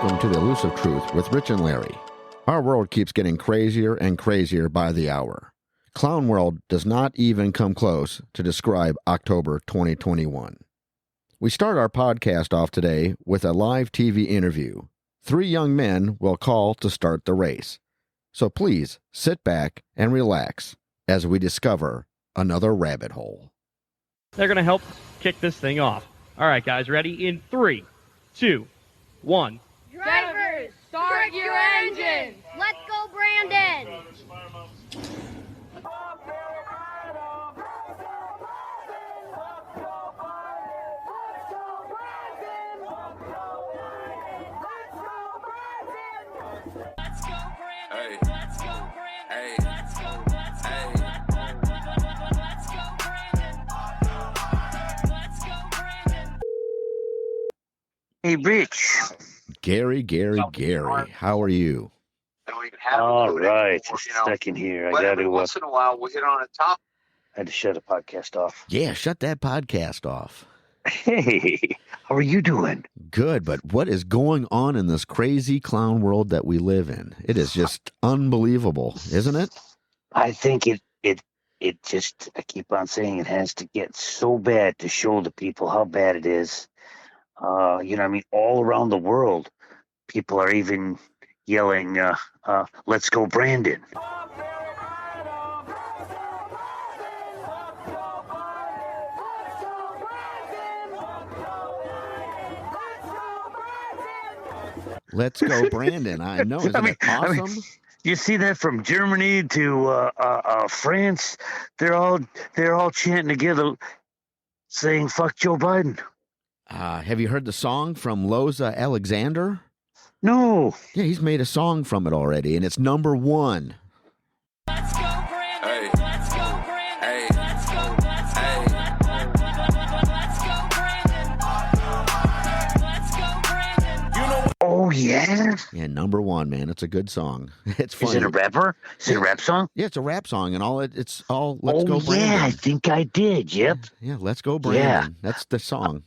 Welcome to the Elusive Truth with Rich and Larry. Our world keeps getting crazier and crazier by the hour. Clown World does not even come close to describe October 2021. We start our podcast off today with a live TV interview. 3 young men will call to start the race. So please sit back and relax as we discover another rabbit hole. They're going to help kick this thing off. All right, guys, ready? In 3, 2, 1. Drivers, start your engines! Let's go, Brandon! Hey, hey, Hey, Rich. Gary, how are you? All right, just a second here. I got to. Once in a while, we'll hit on a topic. I had to shut the podcast off. Yeah, shut that podcast off. Hey, how are you doing? Good, but what is going on in this crazy clown world that we live in? It is just unbelievable, isn't it? I think it just, I keep on saying it has to get so bad to show the people how bad it is. All around the world, people are even yelling, let's go, Brandon. Let's go, Brandon. I know. Isn't it awesome? You see that from Germany to France? They're all chanting together, saying "fuck Joe Biden." Have you heard the song from Loza Alexander? No. Yeah, he's made a song from it already, and it's number 1. Let's go, Brandon. Hey. Let's go, Brandon. Hey. Let's go. Hey. Let's go, Brandon. Let's go, Brandon. You know. Oh yeah. Yeah, number 1, man. It's a good song. It's funny. Is it a rapper? Is it a rap song? Yeah, it's a rap song, and it's all "Let's Go, Brandon." Yeah, I think I did. Yep. Yeah, "Let's Go, Brandon." Yeah. That's the song.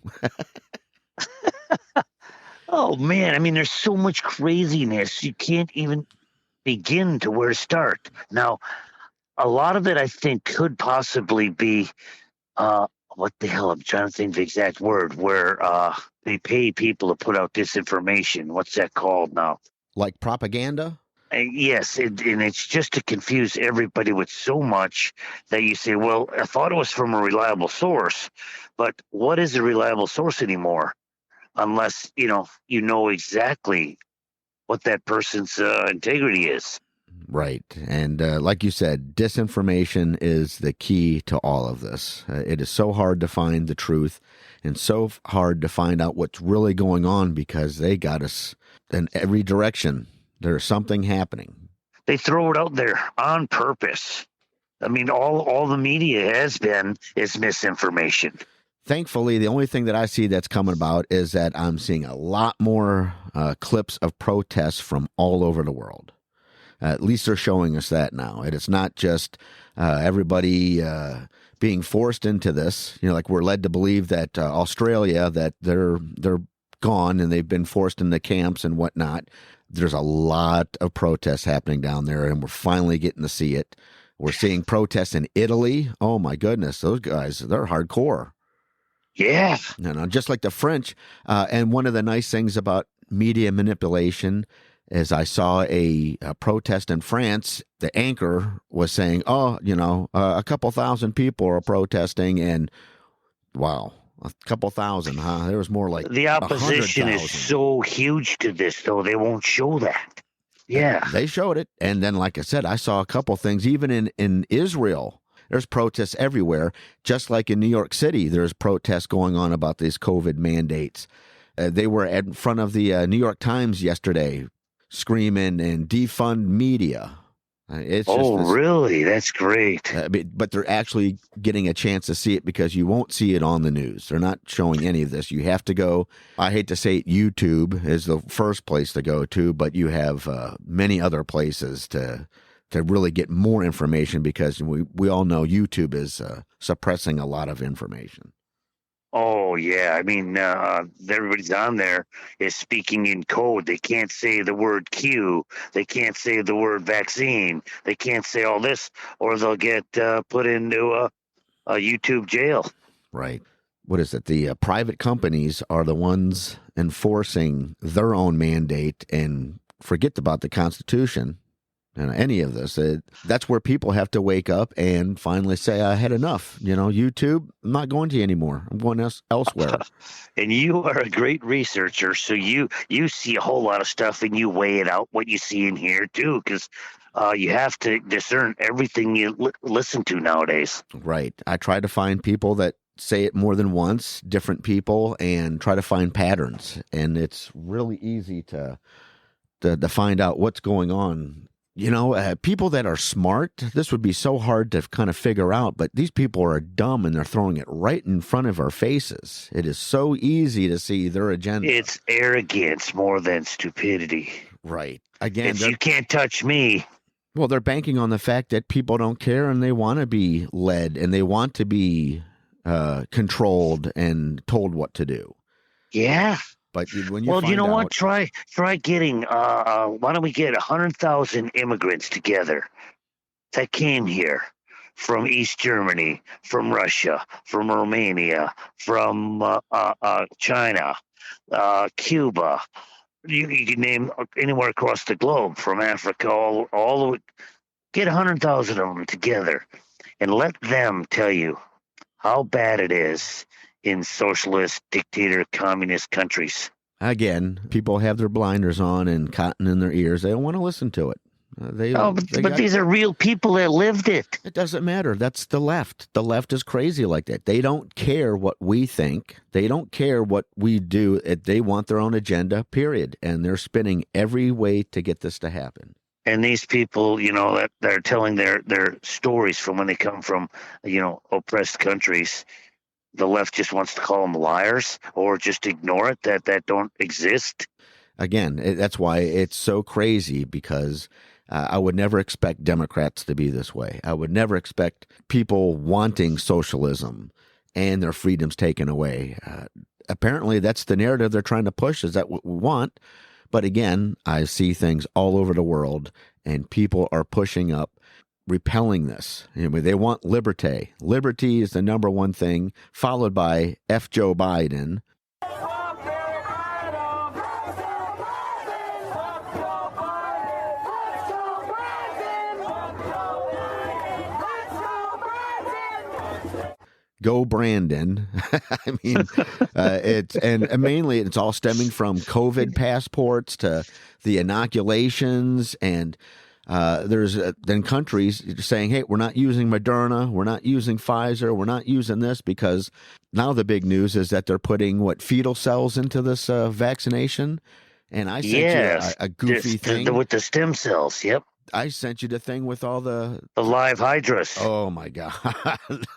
Oh man, I mean, there's so much craziness. You can't even begin to where to start. Now, a lot of it, I think, could possibly be, what the hell? I'm trying to think of the exact word, where they pay people to put out disinformation. What's that called now? Like propaganda? Yes, and it's just to confuse everybody with so much that you say, well, I thought it was from a reliable source, but what is a reliable source anymore? Unless, you know exactly what that person's integrity is. Right. And like you said, disinformation is the key to all of this. It is so hard to find the truth and so hard to find out what's really going on because they got us in every direction. There's something happening. They throw it out there on purpose. I mean, all the media is misinformation. Thankfully, the only thing that I see that's coming about is that I'm seeing a lot more clips of protests from all over the world. At least they're showing us that now. And it's not just everybody being forced into this. You know, like we're led to believe that Australia, that they're gone and they've been forced into camps and whatnot. There's a lot of protests happening down there, and we're finally getting to see it. We're seeing protests in Italy. Oh, my goodness. Those guys, they're hardcore. Yeah. Just like the French. And one of the nice things about media manipulation is I saw a protest in France. The anchor was saying, a couple thousand people are protesting. And wow, a couple thousand, huh? There was more like the opposition is so huge to this, though. They won't show that. Yeah. They showed it. And then, like I said, I saw a couple things even in Israel. There's protests everywhere, just like in New York City. There's protests going on about these COVID mandates. They were in front of the New York Times yesterday screaming and defund media. Really? That's great. But they're actually getting a chance to see it because you won't see it on the news. They're not showing any of this. You have to go, I hate to say it, YouTube is the first place to go to, but you have many other places to really get more information because we all know YouTube is suppressing a lot of information. Oh yeah, I mean, everybody's on there is speaking in code. They can't say the word Q. They can't say the word vaccine. They can't say all this, or they'll get put into a YouTube jail. Right. What is it? The private companies are the ones enforcing their own mandate and forget about the Constitution and any of this. That's where people have to wake up and finally say, I had enough. YouTube, I'm not going to you anymore. I'm going elsewhere. And you are a great researcher, so you see a whole lot of stuff and you weigh it out, what you see in here too, because you have to discern everything you listen to nowadays. Right. I try to find people that say it more than once, different people, and try to find patterns. And it's really easy to find out what's going on. People that are smart, this would be so hard to kind of figure out, but these people are dumb and they're throwing it right in front of our faces. It is so easy to see their agenda. It's arrogance more than stupidity. Right. Again, you can't touch me. Well, they're banking on the fact that people don't care and they want to be led and they want to be controlled and told what to do. Yeah. But when you you know what? Try getting. Why don't we get 100,000 immigrants together that came here from East Germany, from Russia, from Romania, from China, Cuba. You can name anywhere across the globe, from Africa, all the way. Get 100,000 of them together, and let them tell you how bad it is in socialist, dictator, communist countries. Again, people have their blinders on and cotton in their ears. They don't want to listen to it. But these are real people that lived it. It doesn't matter. That's the left. The left is crazy like that. They don't care what we think. They don't care what we do. They want their own agenda, period. And they're spinning every way to get this to happen. And these people, that they're telling their stories from when they come from, oppressed countries. The left just wants to call them liars or just ignore it, that don't exist. Again, that's why it's so crazy, because I would never expect Democrats to be this way. I would never expect people wanting socialism and their freedoms taken away. Apparently, that's the narrative they're trying to push. Is that what we want? But again, I see things all over the world, and people are pushing up, repelling this. They want liberty. Liberty is the number one thing, followed by F. Joe Biden. Go Brandon. I mean, and mainly it's all stemming from COVID passports to the inoculations, and there's then countries saying, hey, we're not using Moderna, we're not using Pfizer, we're not using this, because now the big news is that they're putting fetal cells into this vaccination. And I sent you a goofy thing with the stem cells. Yep. I sent you the thing with all the live hydras. Oh my God.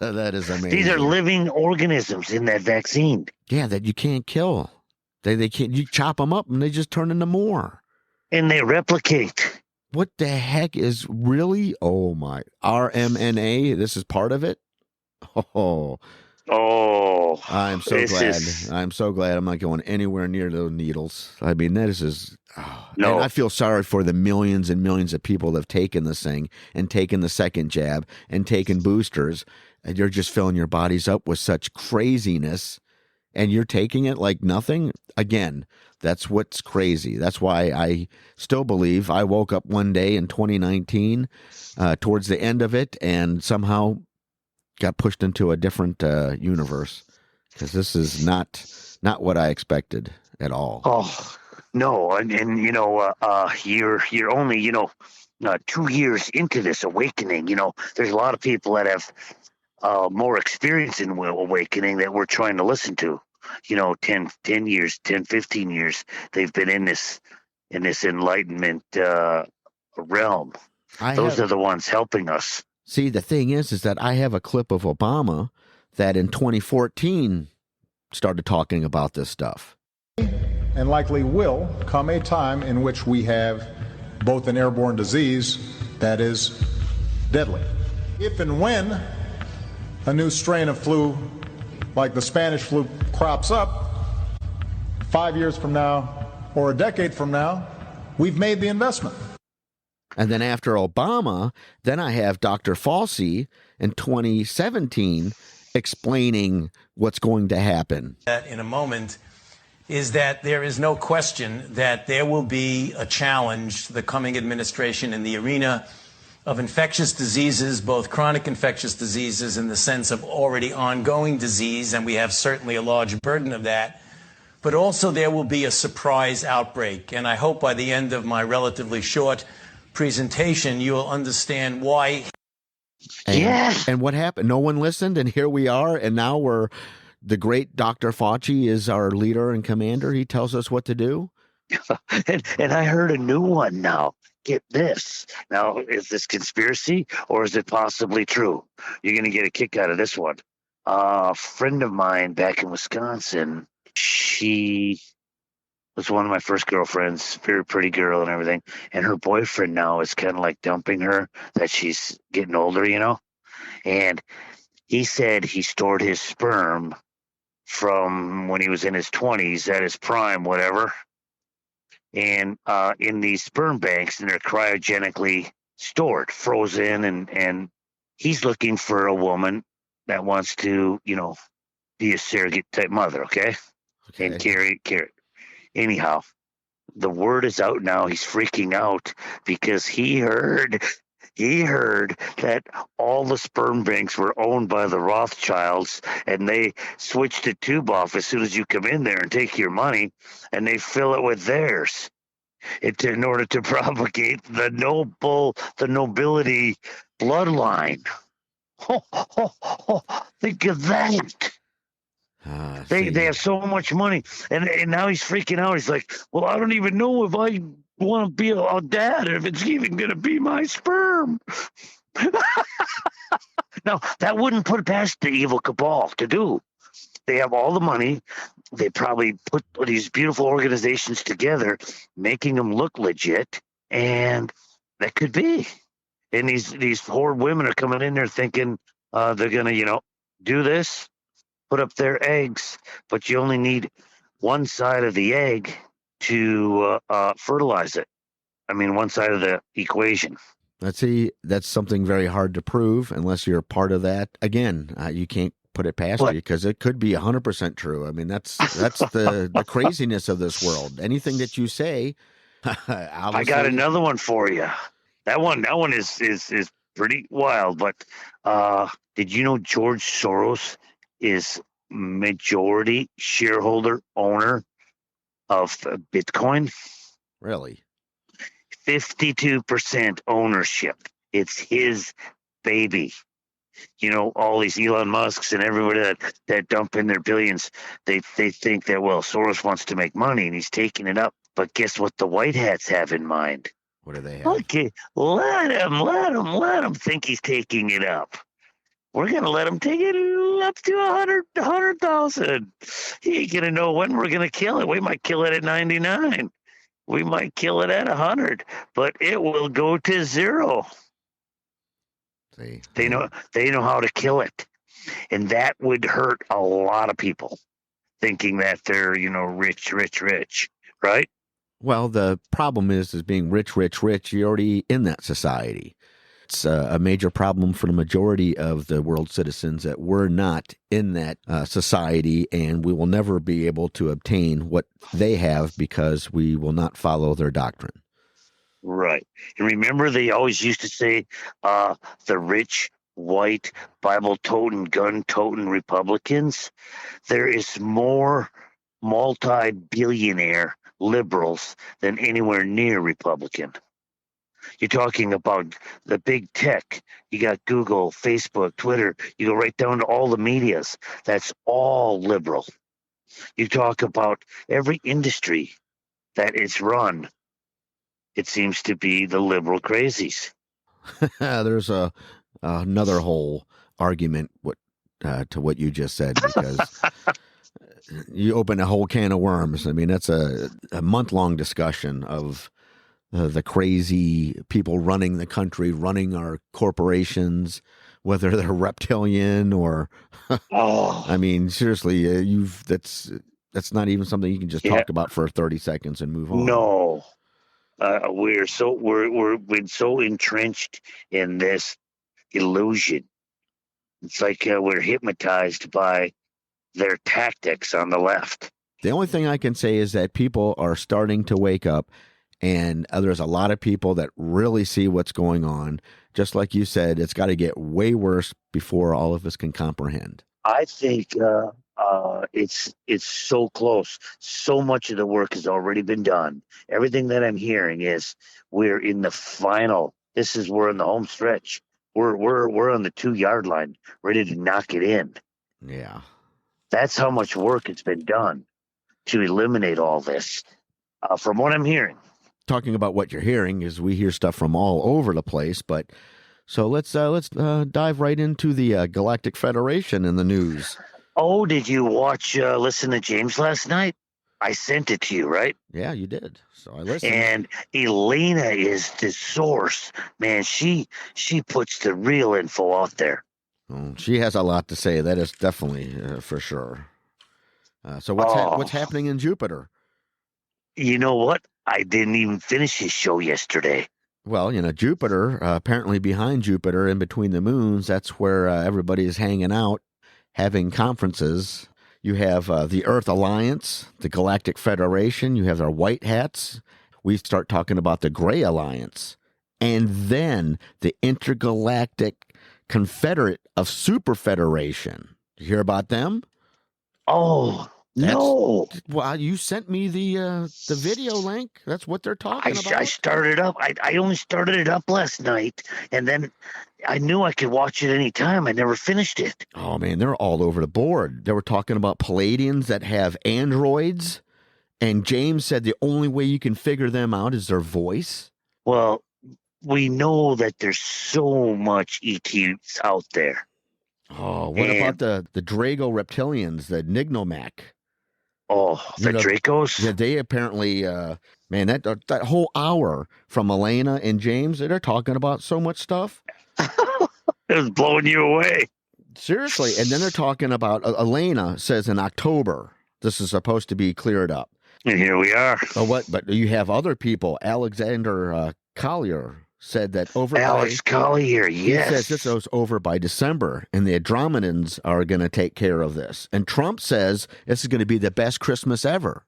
That is amazing. These are living organisms in that vaccine. Yeah, that you can't kill. They can't, you chop them up and they just turn into more. And they replicate. What the heck is really, oh my, RMNA, this is part of it? Oh, I'm so glad. I'm so glad I'm not going anywhere near those needles. I mean, this is, no. And I feel sorry for the millions and millions of people that have taken this thing and taken the second jab and taken boosters. And you're just filling your bodies up with such craziness, and you're taking it like nothing. Again, that's what's crazy. That's why I still believe I woke up one day in 2019 towards the end of it and somehow got pushed into a different universe, because this is not what I expected at all. Oh, no. And you're only, 2 years into this awakening. There's a lot of people that have more experience in awakening that we're trying to listen to. 10 years, 10, 15 years, they've been in this enlightenment realm. Those are the ones helping us. See, the thing is that I have a clip of Obama that in 2014 started talking about this stuff. And likely will come a time in which we have both an airborne disease that is deadly. If and when a new strain of flu like the Spanish flu crops up, 5 years from now or a decade from now, we've made the investment. And then after Obama, then I have Dr. Fauci in 2017 explaining what's going to happen. That in a moment is that there is no question that there will be a challenge to the coming administration in the arena of infectious diseases, both chronic infectious diseases in the sense of already ongoing disease, and we have certainly a large burden of that, but also there will be a surprise outbreak. And I hope by the end of my relatively short presentation, you will understand why. And what happened? No one listened, and here we are, and now the great Dr. Fauci is our leader and commander. He tells us what to do. and I heard a new one now. Get this. Now, is this conspiracy or is it possibly true? You're going to get a kick out of this one. A friend of mine back in Wisconsin, she was one of my first girlfriends, very pretty girl and everything. And her boyfriend now is kind of like dumping her, that she's getting older, you know? And he said he stored his sperm from when he was in his 20s, at his prime, whatever. And in these sperm banks, and they're cryogenically stored, frozen, and he's looking for a woman that wants to, be a surrogate type mother, okay? And carry. Anyhow, the word is out now. He's freaking out because he heard that all the sperm banks were owned by the Rothschilds, and they switched the tube off as soon as you come in there and take your money, and they fill it with theirs in order to propagate the nobility bloodline. Think of that. They have so much money, and now he's freaking out. He's like, well, I don't even know if I want to be a dad, if it's even going to be my sperm. Now, that wouldn't put past the evil cabal to do. They have all the money. They probably put these beautiful organizations together, making them look legit, and that could be. And these poor women are coming in there thinking they're going to, do this, put up their eggs, but you only need one side of the egg to fertilize it. I mean, one side of the equation. That's something very hard to prove unless you're part of that. Again, you can't put it past you because it could be 100% true. I mean, that's the craziness of this world. Anything that you say, I got another one for you. That one is pretty wild. But did you know George Soros is majority shareholder owner of Bitcoin? Really? 52% ownership. It's his baby. All these Elon Musks and everybody that dump in their billions, they think that, well, Soros wants to make money and he's taking it up. But guess what the white hats have in mind? What do they have? Okay, let him think he's taking it up. We're going to let him take it up to 100,000. He ain't going to know when we're going to kill it. We might kill it at 99. We might kill it at 100, but it will go to 0. See, they know how to kill it, and that would hurt a lot of people, thinking that they're rich, right? Well, the problem is being rich. You're already in that society. It's a major problem for the majority of the world citizens that we're not in that society, and we will never be able to obtain what they have because we will not follow their doctrine. Right. And remember, they always used to say the rich, white, Bible-toting, gun-toting Republicans. There is more multi-billionaire liberals than anywhere near Republican. You're talking about the big tech. You got Google, Facebook, Twitter. You go right down to all the medias. That's all liberal. You talk about every industry that is run. It seems to be the liberal crazies. There's another whole argument to what you just said, because you open a whole can of worms. I mean, that's a month-long discussion of the crazy people running the country, running our corporations, whether they're reptilian or. Oh, I mean, seriously, that's not even something you can just Yeah. talk about for 30 seconds and move on. no. We've been so entrenched in this illusion. It's like we're hypnotized by their tactics on the left. The only thing I can say is that people are starting to wake up, and there's a lot of people that really see what's going on. Just like you said, it's got to get way worse before all of us can comprehend. I think it's so close. So much of the work has already been done. Everything that I'm hearing is we're in the final. We're in the home stretch. We're on the 2-yard line, ready to knock it in. Yeah. That's how much work has been done to eliminate all this. From what I'm hearing. Talking about what you're hearing is we hear stuff from all over the place, but so let's dive right into the Galactic Federation in the news. Oh, did you listen to James last night? I sent it to you, right? Yeah, you did. So I listened. And Elena is the source. Man, she puts the real info out there. Oh, she has a lot to say. That is definitely for sure. So what's happening in Jupiter? You know what? I didn't even finish his show yesterday. Well, Jupiter, apparently behind Jupiter, in between the moons, that's where everybody is hanging out, having conferences. You have the Earth Alliance, the Galactic Federation. You have their white hats. We start talking about the Gray Alliance. And then the Intergalactic Confederate of Super Federation. You hear about them? Oh, no. Well, you sent me the video link. That's what they're talking about. I started up. I only started it up last night, and then I knew I could watch it any time. I never finished it. Oh, man, they're all over the board. They were talking about Palladians that have androids, and James said the only way you can figure them out is their voice. Well, we know that there's so much ETs out there. Oh, what about the Drago reptilians, the Nignomac? Oh, the Dracos? Yeah, they apparently, man, that whole hour from Elena and James, they're talking about so much stuff. It was blowing you away. Seriously. And then they're talking about, Elena says in October, this is supposed to be cleared up. And here we are. Oh, what? But you have other people. Alexander Collier said that Collier, yes. He says this goes over by December, and the Andromedans are going to take care of this. And Trump says this is going to be the best Christmas ever.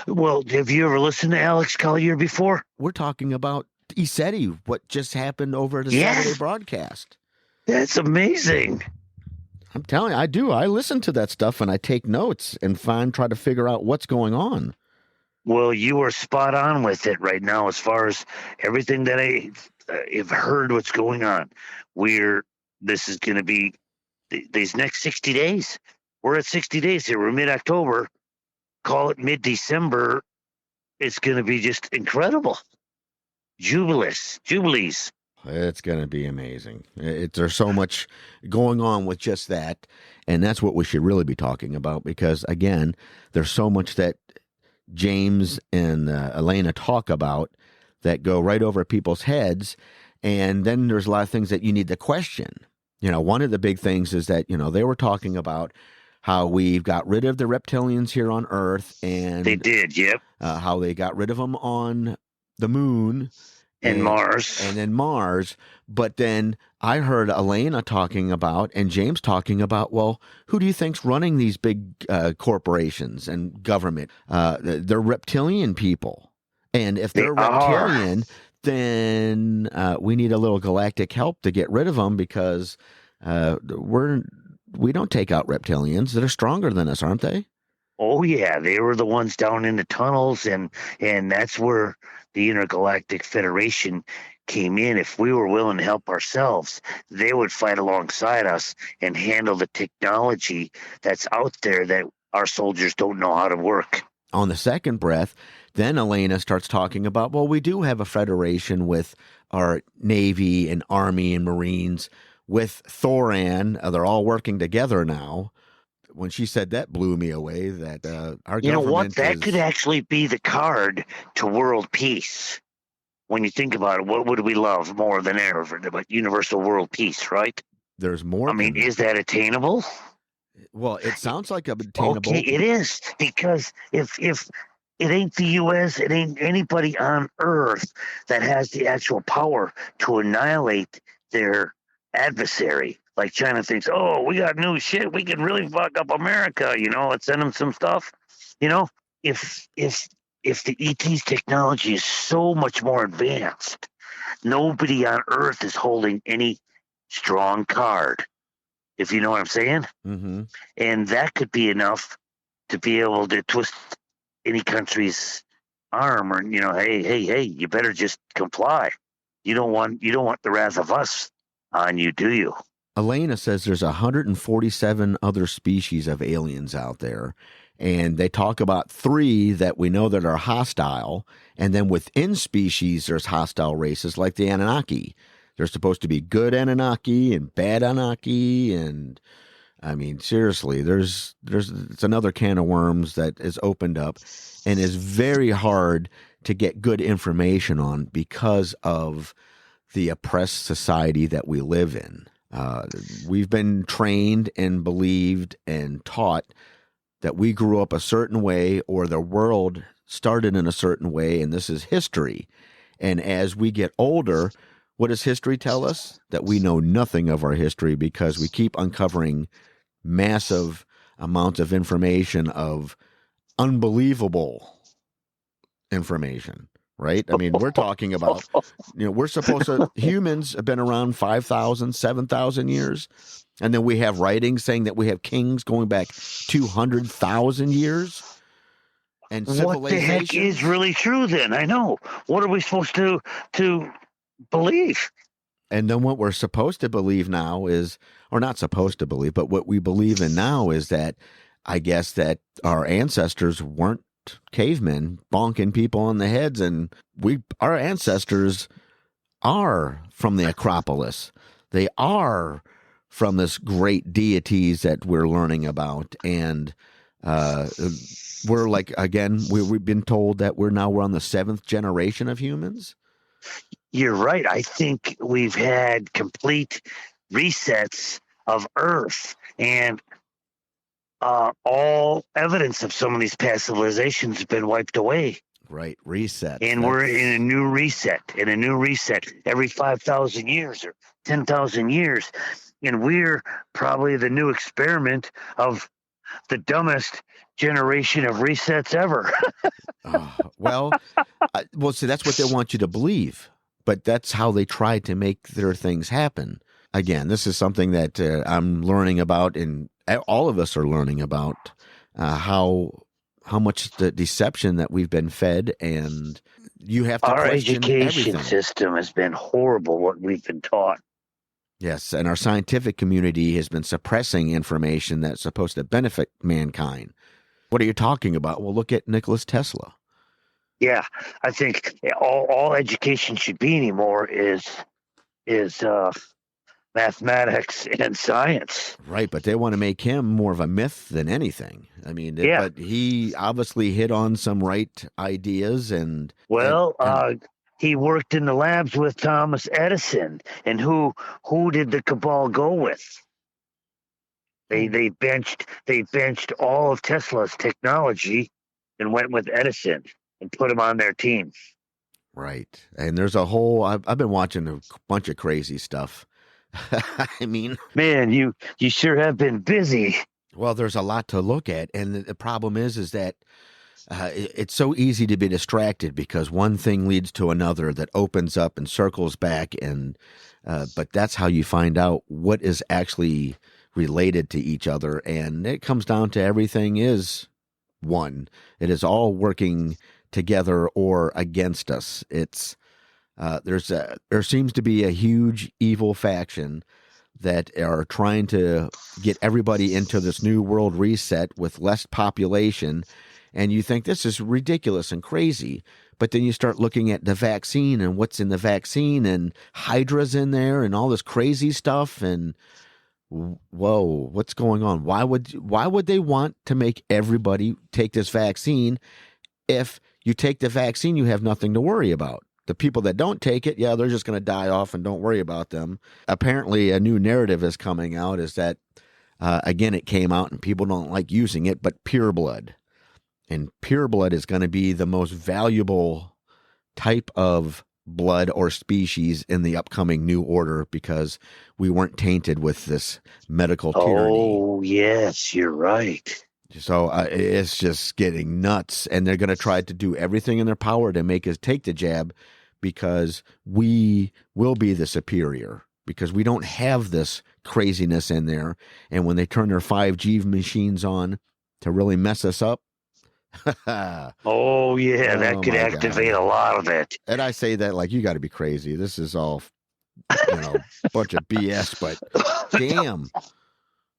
Well, have you ever listened to Alex Collier before? We're talking about ESETI, what just happened over the Saturday broadcast. That's amazing. I'm telling you, I do. I listen to that stuff, and I take notes and try to figure out what's going on. Well, you are spot on with it right now as far as everything that I've heard what's going on. This is going to be these next 60 days. We're at 60 days here. We're mid-October. Call it mid-December. It's going to be just incredible. Jubilees. It's going to be amazing. There's so much going on with just that, and that's what we should really be talking about because, again, there's so much that James and Elena talk about that go right over people's heads. And then there's a lot of things that you need to question. One of the big things is that, they were talking about how we've got rid of the reptilians here on Earth. And they did, yep. How they got rid of them on the moon. And Mars. And then Mars. But then I heard Elena talking about and James talking about, well, who do you think's running these big corporations and government? They're reptilian people. And if they're reptilian, then we need a little galactic help to get rid of them because we don't take out reptilians that are stronger than us, aren't they? Oh, yeah. They were the ones down in the tunnels, and that's where the Intergalactic Federation came in. If we were willing to help ourselves, they would fight alongside us and handle the technology that's out there that our soldiers don't know how to work. On the second breath, then Elena starts talking about, well, we do have a federation with our Navy and Army and Marines with Thoran. They're all working together now. When she said that, blew me away. That our you know what? That could actually be the card to world peace. when you think about it, what would we love more than ever? But universal world peace, right? There's more I mean, than that. is that attainable? Well, it sounds like obtainable. Okay, it is, because if it ain't the U.S., it ain't anybody on Earth that has the actual power to annihilate their adversary. Like China thinks, oh, we got new shit, we can really fuck up America. Let's send them some stuff. If the ET's technology is so much more advanced, nobody on Earth is holding any strong card, if you know what I'm saying. Mm-hmm. And that could be enough to be able to twist any country's arm, or hey, you better just comply. You don't want the wrath of us on you, do you? Elena says there's 147 other species of aliens out there, and they talk about 3 that we know that are hostile, and then within species there's hostile races like the Anunnaki. There's supposed to be good Anunnaki and bad Anunnaki, and I mean, seriously, it's another can of worms that is opened up and is very hard to get good information on because of the oppressed society that we live in. We've been trained and believed and taught that we grew up a certain way, or the world started in a certain way, and this is history. And as we get older, what does history tell us? That we know nothing of our history because we keep uncovering massive amounts of information, of unbelievable information, right? I mean, we're talking about, humans have been around 5,000, 7,000 years. And then we have writings saying that we have kings going back 200,000 years. And what the heck is really true then? I know. What are we supposed to believe? And then what we're supposed to believe now is, or not supposed to believe, but what we believe in now is that, I guess, that our ancestors weren't cavemen bonking people on the heads, and our ancestors are from the Acropolis. They are from this great deities that we're learning about, and we're like, again, we've been told that we're on the 7th generation of humans. You're right. I think we've had complete resets of Earth, and all evidence of some of these past civilizations has been wiped away. Right, reset. And we're in a new reset, every 5,000 years or 10,000 years. And we're probably the new experiment of the dumbest generation of resets ever. Well, see, that's what they want you to believe. But that's how they try to make their things happen. Again, this is something that I'm learning about, and all of us are learning about how much the deception that we've been fed, and you have to question everything. Our education system has been horrible, what we've been taught. Yes, and our scientific community has been suppressing information that's supposed to benefit mankind. What are you talking about? Well, look at Nikola Tesla. Yeah, I think all education should be anymore is mathematics and science. Right, but they want to make him more of a myth than anything. I mean, but he obviously hit on some right ideas, and he worked in the labs with Thomas Edison, and who did the cabal go with? They benched all of Tesla's technology and went with Edison and put him on their team. Right. And there's a whole, I've been watching a bunch of crazy stuff. I mean, man, you sure have been busy. Well, there's a lot to look at. And the problem is that it's so easy to be distracted because one thing leads to another that opens up and circles back. And, but that's how you find out what is actually related to each other. And it comes down to everything is one. It is all working together or against us. It's there seems to be a huge evil faction that are trying to get everybody into this new world reset with less population, and you think this is ridiculous and crazy. But then you start looking at the vaccine and what's in the vaccine, and Hydra's in there and all this crazy stuff, and whoa, what's going on? Why would they want to make everybody take this vaccine? If you take the vaccine, you have nothing to worry about. the people that don't take it, yeah, they're just going to die off and don't worry about them. Apparently, a new narrative is coming out is that, again, it came out and people don't like using it, but pure blood. And pure blood is going to be the most valuable type of blood or species in the upcoming new order because we weren't tainted with this medical tyranny. Oh, yes, you're right. So it's just getting nuts, and they're going to try to do everything in their power to make us take the jab because we will be the superior because we don't have this craziness in there. And when they turn their 5G machines on to really mess us up, oh, yeah, that could activate a lot of it. And I say that like, you got to be crazy. This is all, bunch of BS, but damn,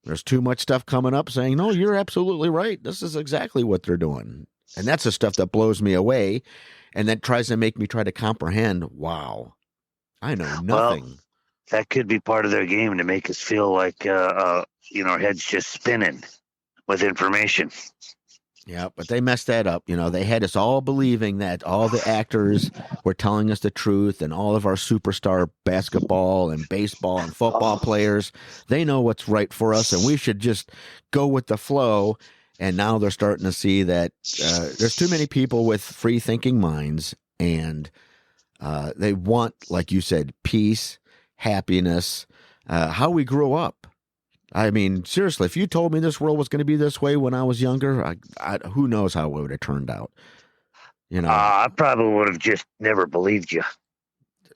there's too much stuff coming up saying, no, you're absolutely right. This is exactly what they're doing. And that's the stuff that blows me away. And that tries to make me try to comprehend, wow, I know nothing. Well, that could be part of their game to make us feel like, our head's just spinning with information. Yeah, but they messed that up. They had us all believing that all the actors were telling us the truth and all of our superstar basketball and baseball and football players, they know what's right for us and we should just go with the flow. And now they're starting to see that there's too many people with free thinking minds and they want, like you said, peace, happiness, how we grew up. I mean, seriously, if you told me this world was going to be this way when I was younger, who knows how it would have turned out? I probably would have just never believed you.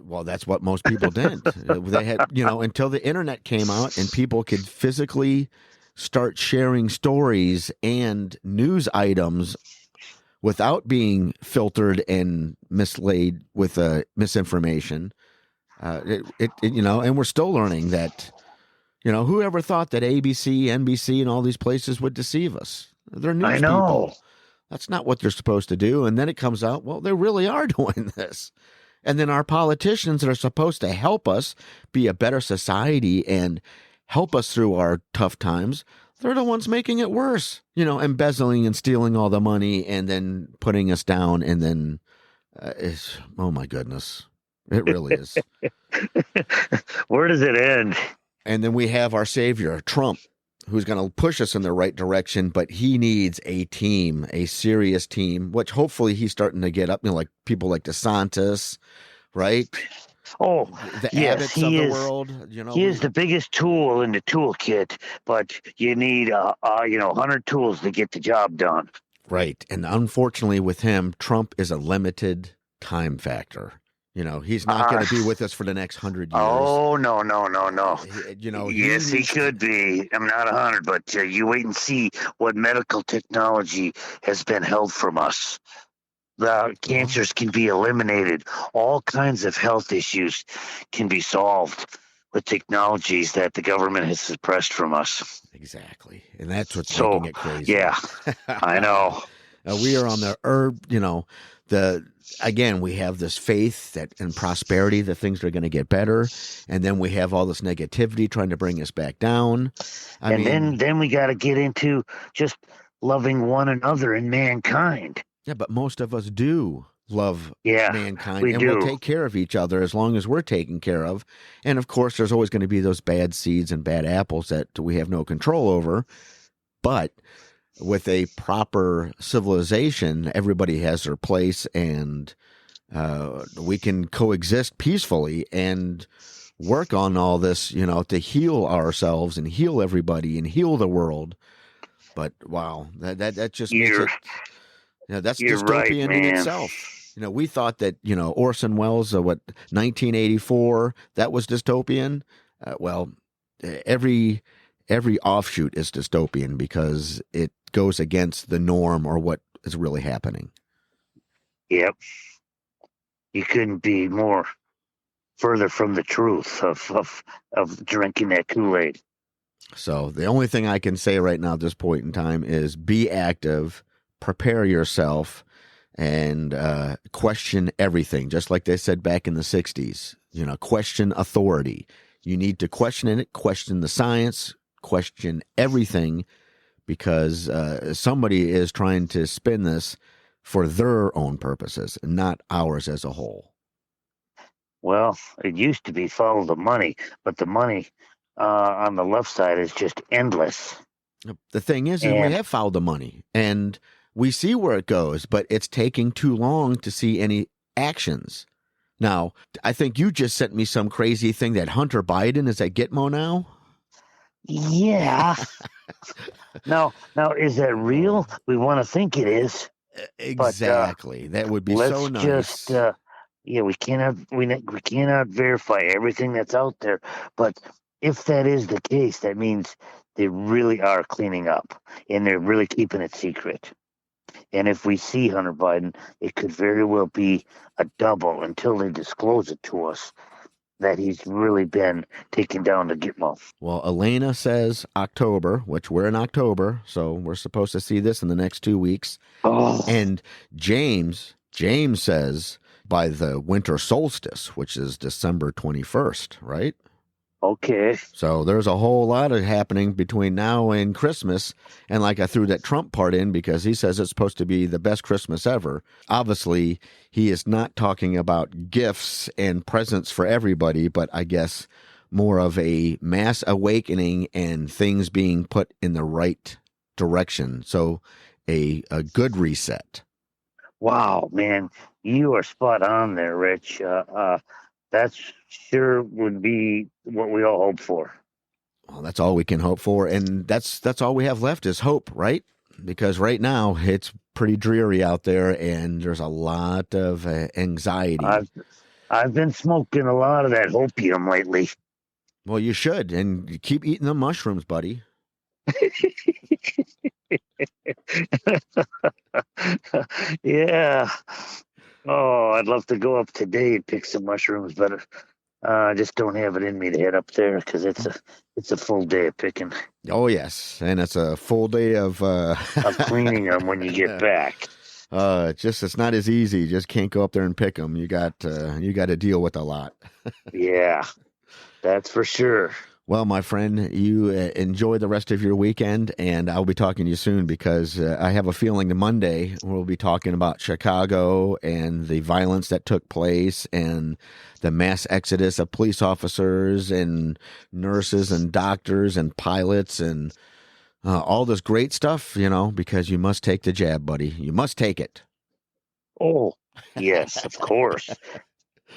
Well, that's what most people did. They had, until the internet came out and people could physically start sharing stories and news items without being filtered and mislaid with misinformation. And we're still learning that. Whoever thought that ABC, NBC, and all these places would deceive us? They're news people. That's not what they're supposed to do. And then it comes out, well, they really are doing this. And then our politicians that are supposed to help us be a better society and help us through our tough times, they're the ones making it worse. Embezzling and stealing all the money and then putting us down. And then, oh my goodness, it really is. Where does it end? And then we have our savior, Trump, who's going to push us in the right direction, but he needs a team, a serious team, which hopefully he's starting to get up, like people like DeSantis, right? Oh, the yes, Abbotts of the world. He is the biggest tool in the toolkit, but you need, 100 tools to get the job done. Right. And unfortunately with him, Trump is a limited time factor. He's not going to be with us for the next 100 years. Oh, no. Yes, he needs could be. I'm not 100, but you wait and see what medical technology has been held from us. The cancers can be eliminated. All kinds of health issues can be solved with technologies that the government has suppressed from us. Exactly. And that's what's making it crazy. Yeah, I know. We are on the herb, again, we have this faith that in prosperity that things are going to get better, and then we have all this negativity trying to bring us back down. Then we got to get into just loving one another and mankind. Yeah, but most of us do love mankind, we and do. we'll take care of each other as long as we're taken care of. And of course, there's always going to be those bad seeds and bad apples that we have no control over, but with a proper civilization, everybody has their place, and we can coexist peacefully and work on all this, to heal ourselves and heal everybody and heal the world. But wow, that just makes it. That's dystopian right, in itself. We thought that Orson Welles, 1984, that was dystopian. Every offshoot is dystopian because it goes against the norm or what is really happening. Yep. You couldn't be more further from the truth of drinking that Kool-Aid. So the only thing I can say right now at this point in time is be active, prepare yourself, and question everything. Just like they said back in the 60s, question authority. You need to question it, question the science, question everything, because somebody is trying to spin this for their own purposes and not ours as a whole. Well, it used to be follow the money, but the money on the left side is just endless. The thing is we And have followed the money and we see where it goes, but it's taking too long to see any actions. Now, I think you just sent me some crazy thing that Hunter Biden is at Gitmo now. yeah. Now, is that real? We want to think it is. Exactly. That would be so nice. Let's just, we cannot verify everything that's out there. But if that is the case, that means they really are cleaning up and they're really keeping it secret. And if we see Hunter Biden, it could very well be a double until they disclose it to us that he's really been taken down to Gitmo. Well, Elena says October, which we're in October, so we're supposed to see this in the next 2 weeks. Oh. And James says by the winter solstice, which is December 21st, right? Okay. So there's a whole lot of happening between now and Christmas. And like I threw that Trump part in because he says it's supposed to be the best Christmas ever. Obviously, he is not talking about gifts and presents for everybody, but I guess more of a mass awakening and things being put in the right direction. So a good reset. Wow, man, you are spot on there, Rich. That sure would be what we all hope for. Well, that's all we can hope for, and that's all we have left is hope, right? Because right now it's pretty dreary out there, and there's a lot of anxiety. I've been smoking a lot of that opium lately. Well, you should, and you keep eating the mushrooms, buddy. Yeah. Oh, I'd love to go up today and pick some mushrooms, but I just don't have it in me to head up there because it's a full day of picking. Oh yes, and it's a full day of cleaning them when you get back. It's not as easy. You just can't go up there and pick them. You got to deal with a lot. Yeah, that's for sure. Well, my friend, you enjoy the rest of your weekend, and I'll be talking to you soon because I have a feeling that Monday we'll be talking about Chicago and the violence that took place and the mass exodus of police officers and nurses and doctors and pilots and all this great stuff, because you must take the jab, buddy. You must take it. Oh, yes, of course.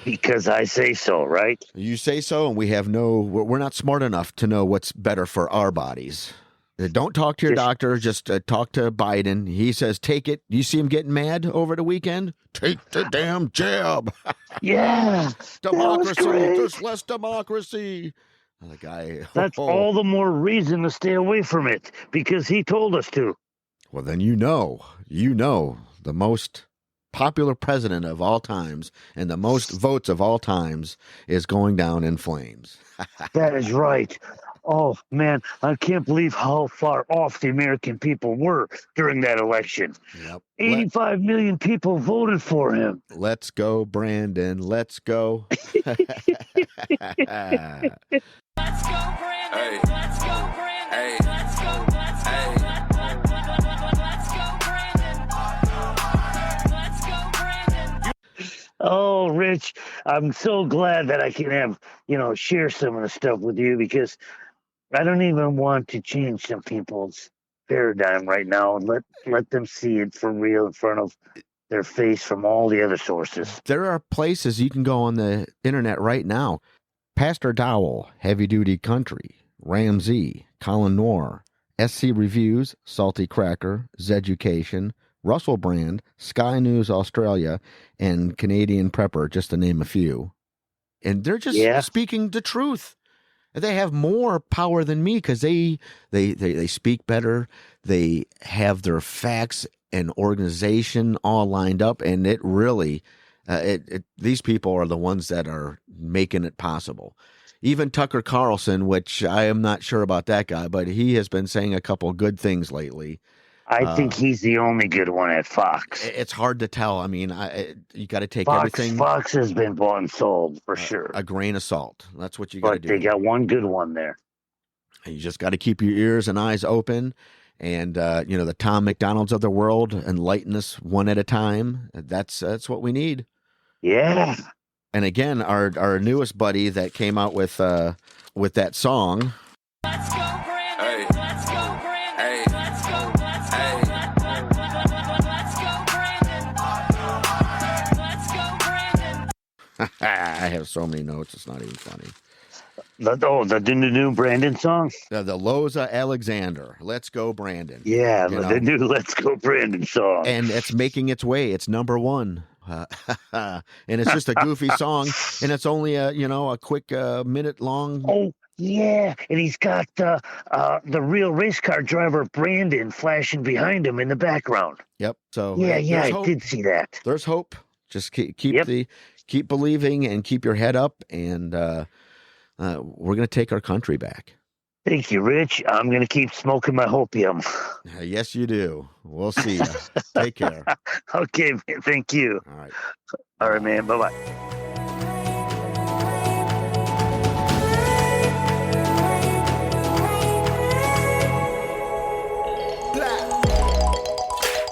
Because I say so, right? You say so, and we're not smart enough to know what's better for our bodies. Don't talk to your doctor, just talk to Biden. He says, take it. You see him getting mad over the weekend? Take the damn jab. Yeah. Democracy. There's less democracy. The guy. That's all the more reason to stay away from it, because he told us to. Well, then the most popular president of all times and the most votes of all times is going down in flames. That is right. Oh, man, I can't believe how far off the American people were during that election. Yep. 85 million people voted for him. Let's go, Brandon. Let's go. Let's go, Brandon. Hey. Let's go, Brandon. Hey. Let's go. Let's go. Hey. Let's go, Brandon. Let's go, Brandon. Oh, Rich, I'm so glad that I can have, share some of the stuff with you, because I don't even want to change some people's paradigm right now and let them see it for real in front of their face from all the other sources. There are places you can go on the internet right now. Pastor Dowell, Heavy Duty Country, Ramsey, Colin Noir, SC Reviews, Salty Cracker, Zeducation, Russell Brand, Sky News Australia, and Canadian Prepper, just to name a few. And they're just speaking the truth. They have more power than me because they speak better. They have their facts and organization all lined up, and it really, these people are the ones that are making it possible. Even Tucker Carlson, which I am not sure about that guy, but he has been saying a couple good things lately. I think he's the only good one at Fox. It's hard to tell. I mean, you got to take everything. Fox has been bought and sold for sure. A grain of salt. That's what you got to do. But they got one good one there. You just got to keep your ears and eyes open. And, the Tom McDonalds of the world, enlighten us one at a time. That's what we need. Yeah. And again, our newest buddy that came out with that song. Let's go, Brandon. Let's go, Brandon. Let's go. Let's go. Let's go, Brandon. Let's go, Brandon. I have so many notes, it's not even funny. The new Brandon song? The Loza Alexander. Let's go, Brandon. Yeah, You know? the new Let's Go Brandon song. And it's making its way. It's number one. And it's just a goofy song, and it's only a quick minute long. Oh, yeah, and he's got the real race car driver Brandon flashing behind him in the background. Yep. So Yeah, I hope. did see that. There's hope. Just keep Yep. keep believing and keep your head up, and we're gonna take our country back. Thank you, Rich. I'm gonna keep smoking my hopium. Yes, you do. We'll see you. Take care. Okay, man, thank you. All right, man. Bye bye.